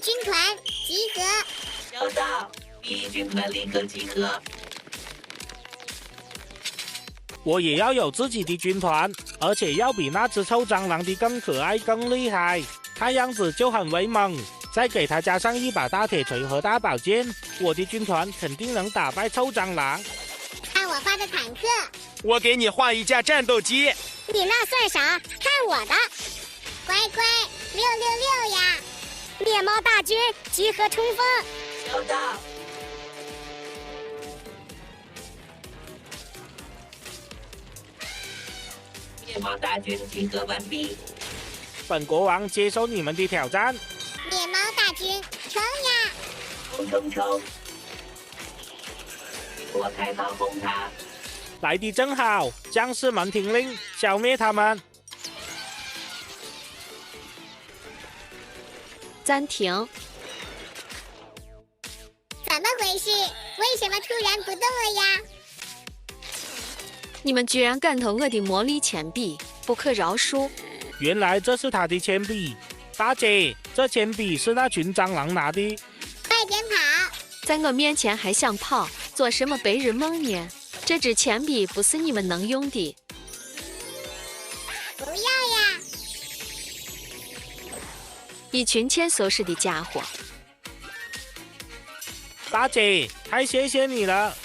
军团集合。收到，敌军团立刻集合。我也要有自己的军团，而且要比那只臭蟑螂的更可爱、更厉害，看样子就很威猛。再给它加上一把大铁锤和大宝剑，我的军团肯定能打败臭蟑螂。看我画的坦克，我给你画一架战斗机。你那算啥？看我的！乖乖，666呀！猎猫大军集合冲锋。收到。猎猫大军集合完毕。本国王接受你们的挑战。猎猫大军，冲呀！冲！我开炮轰他。来的正好，将士们听令，消灭他们。暂停。怎么回事？为什么突然不动了呀？你们居然干透我的魔力铅笔，不可饶恕！原来这是他的铅笔，大姐，这铅笔是那群蟑螂拿的。快点跑！在我面前还想跑，做什么白日梦呢？这支铅笔不是你们能用的。不要呀！一群欠收拾的家伙！大姐，太谢谢你了，